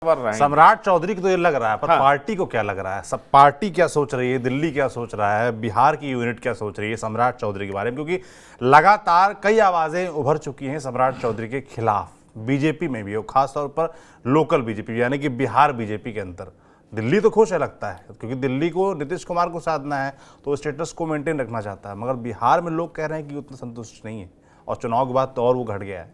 सम्राट चौधरी को तो ये लग रहा है, पर हाँ। पार्टी को क्या लग रहा है? सब पार्टी क्या सोच रही है, दिल्ली क्या सोच रहा है, बिहार की यूनिट क्या सोच रही है सम्राट चौधरी के बारे में? क्योंकि लगातार कई आवाजें उभर चुकी हैं सम्राट चौधरी के खिलाफ, बीजेपी में भी हो, खासतौर पर लोकल बीजेपी यानी कि बिहार बीजेपी के अंदर। दिल्ली तो खुश है लगता है, क्योंकि दिल्ली को नीतीश कुमार को साधना है तो स्टेटस को मेंटेन रखना चाहता है, मगर बिहार में लोग कह रहे हैं कि उतना संतुष्ट नहीं है, और चुनाव के बाद तो और वो घट गया है।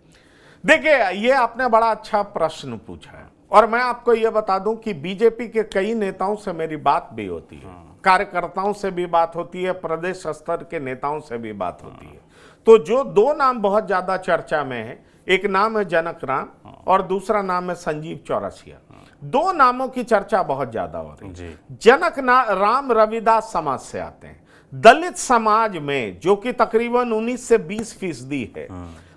देखिए, ये आपने बड़ा अच्छा प्रश्न पूछा है, और मैं आपको ये बता दूं कि बीजेपी के कई नेताओं से मेरी बात भी होती है, कार्यकर्ताओं से भी बात होती है, प्रदेश स्तर के नेताओं से भी बात होती है। तो जो दो नाम बहुत ज्यादा चर्चा में है, एक नाम है जनक राम और दूसरा नाम है संजीव चौरसिया। दो नामों की चर्चा बहुत ज्यादा हो रही है। जनक राम रविदास समाज से आते हैं, दलित समाज में, जो कि तकरीबन 19 से 20% है।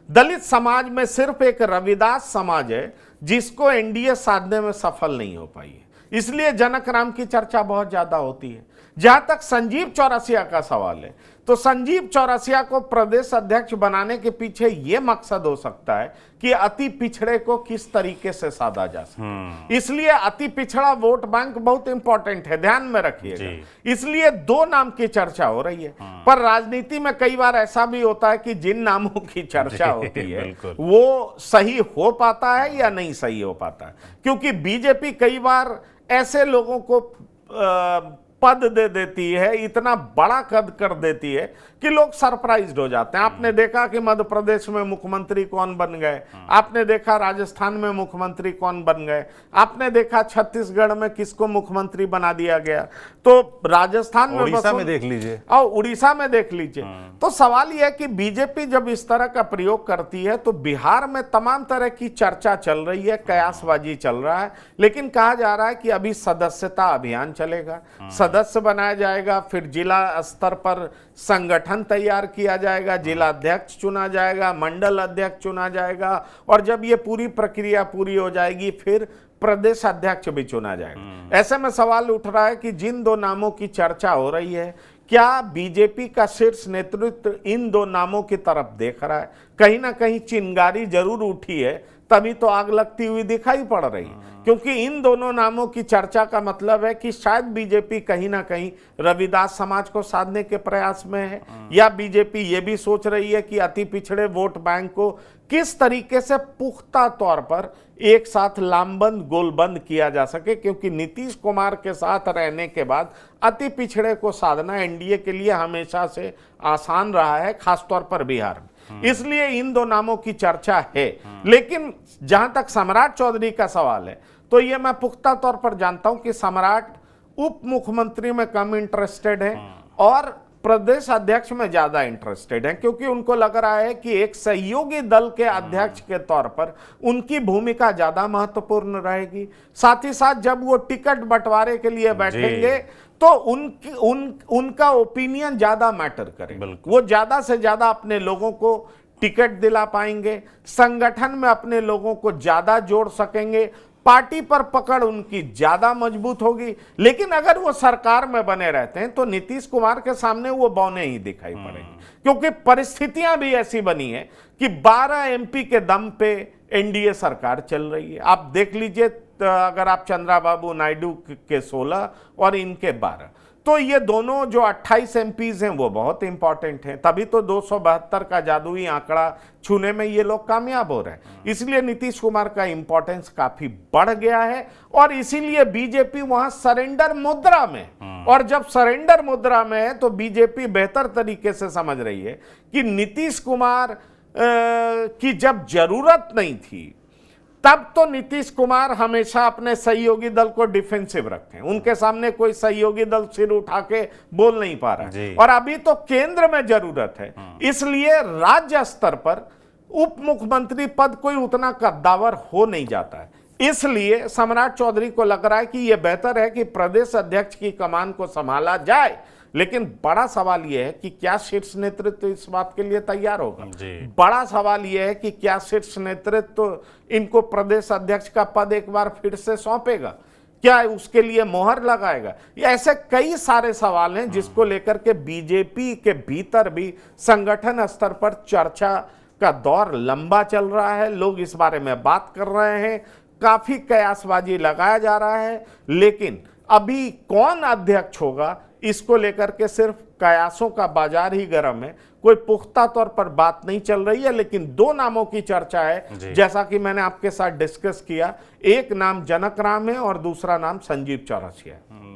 दलित समाज में सिर्फ एक रविदास समाज है जिसको एनडीए साधने में सफल नहीं हो पाई है, इसलिए जनक राम की चर्चा बहुत ज्यादा होती है। जहां तक संजीव चौरसिया का सवाल है, तो संजीव चौरसिया को प्रदेश अध्यक्ष बनाने के पीछे यह मकसद हो सकता है कि अति पिछड़े को किस तरीके से साधा जा सके। इसलिए अति पिछड़ा वोट बैंक बहुत इंपॉर्टेंट है, ध्यान में रखिएगा। इसलिए दो नाम की चर्चा हो रही है। पर राजनीति में कई बार ऐसा भी होता है कि जिन नामों की चर्चा होती है वो सही हो पाता है या नहीं सही हो पाता है, क्योंकि बीजेपी कई बार ऐसे लोगों को पद दे देती है, इतना बड़ा कद कर देती है कि लोग सरप्राइज्ड हो जाते हैं। आपने देखा कि मध्य प्रदेश में मुख्यमंत्री कौन बन गए, आपने देखा राजस्थान में मुख्यमंत्री कौन बन गए, आपने देखा छत्तीसगढ़ में किसको मुख्यमंत्री बना दिया गया, तो राजस्थान में, उड़ीसा में देख लीजिए, और उड़ीसा में देख लीजिए। तो सवाल यह है कि बीजेपी जब इस तरह का प्रयोग करती है तो बिहार में तमाम तरह की चर्चा चल रही है, कयासबाजी चल रहा है, लेकिन कहा जा रहा है कि अभी सदस्यता अभियान चलेगा, सदस्य बनाया जाएगा, फिर जिला स्तर पर संगठन तैयार किया जाएगा, जिला अध्यक्ष चुना जाएगा, मंडल अध्यक्ष चुना जाएगा, और जब ये पूरी प्रक्रिया पूरी हो जाएगी फिर प्रदेश अध्यक्ष भी चुना जाएगा। ऐसे में सवाल उठ रहा है कि जिन दो नामों की चर्चा हो रही है, क्या बीजेपी का शीर्ष नेतृत्व इन दो नामों की तरफ देख रहा है? कहीं ना कहीं चिंगारी जरूर उठी है, तभी तो आग लगती हुई दिखाई पड़ रही है, क्योंकि इन दोनों नामों की चर्चा का मतलब है कि शायद बीजेपी कहीं ना कहीं रविदास समाज को साधने के प्रयास में है, या बीजेपी ये भी सोच रही है कि अति पिछड़े वोट बैंक को किस तरीके से पुख्ता तौर पर एक साथ लामबंद गोलबंद किया जा सके, क्योंकि नीतीश कुमार के साथ रहने के बाद अति पिछड़े को साधना एनडीए के लिए हमेशा से आसान रहा है, खासतौर पर बिहार में। इसलिए इन दो नामों की चर्चा है। लेकिन जहां तक सम्राट चौधरी का सवाल है, तो ये मैं पुख्ता तौर पर जानता हूं कि सम्राट उप मुख्यमंत्री में कम इंटरेस्टेड है और प्रदेश अध्यक्ष में ज्यादा इंटरेस्टेड है, क्योंकि उनको लग रहा है कि एक सहयोगी दल के अध्यक्ष के तौर पर उनकी भूमिका ज्यादा महत्वपूर्ण रहेगी। साथ ही साथ जब वो टिकट बंटवारे के लिए बैठेंगे तो उनका ओपिनियन ज्यादा मैटर करेगा, वो ज्यादा से ज्यादा अपने लोगों को टिकट दिला पाएंगे, संगठन में अपने लोगों को ज्यादा जोड़ सकेंगे, पार्टी पर पकड़ उनकी ज्यादा मजबूत होगी। लेकिन अगर वो सरकार में बने रहते हैं तो नीतीश कुमार के सामने वो बौने ही दिखाई पड़ेंगी, क्योंकि परिस्थितियां भी ऐसी बनी है कि 12 एमपी के दम पे एनडीए सरकार चल रही है। आप देख लीजिए, अगर आप चंद्राबाबू नायडू के 16 और इनके 12, तो ये दोनों जो 28 एमपीज हैं वो बहुत इंपॉर्टेंट हैं, तभी तो 272 का जादुई आंकड़ा छूने में ये लोग कामयाब हो रहे हैं। इसलिए नीतीश कुमार का इंपॉर्टेंस काफी बढ़ गया है, और इसीलिए बीजेपी वहां सरेंडर मुद्रा में, और जब सरेंडर मुद्रा में है तो बीजेपी बेहतर तरीके से समझ रही है कि नीतीश कुमार की जब जरूरत नहीं थी तब तो नीतीश कुमार हमेशा अपने सहयोगी दल को डिफेंसिव रखे, उनके सामने कोई सहयोगी दल सिर उठा के बोल नहीं पा रहा है, और अभी तो केंद्र में जरूरत है। इसलिए राज्य स्तर पर उप मुख्यमंत्री पद कोई उतना कद्दावर हो नहीं जाता है। इसलिए सम्राट चौधरी को लग रहा है कि यह बेहतर है कि प्रदेश अध्यक्ष की कमान को संभाला जाए, लेकिन बड़ा सवाल यह है कि क्या शीर्ष नेतृत्व इस बात के लिए तैयार होगा। बड़ा सवाल यह है कि क्या शीर्ष नेतृत्व इनको प्रदेश अध्यक्ष का पद एक बार फिर से सौंपेगा, क्या उसके लिए मोहर लगाएगा। ये ऐसे कई सारे सवाल हैं जिसको लेकर के बीजेपी के भीतर भी संगठन स्तर पर चर्चा का दौर लंबा चल रहा है, लोग इस बारे में बात कर रहे हैं। काफी कयासबाजी लगाया जा रहा है, लेकिन अभी कौन अध्यक्ष होगा इसको लेकर के सिर्फ कयासों का बाजार ही गर्म है। कोई पुख्ता तौर पर बात नहीं चल रही है, लेकिन दो नामों की चर्चा है, जैसा कि मैंने आपके साथ डिस्कस किया। एक नाम जनक राम है और दूसरा नाम संजीव चौरसिया है।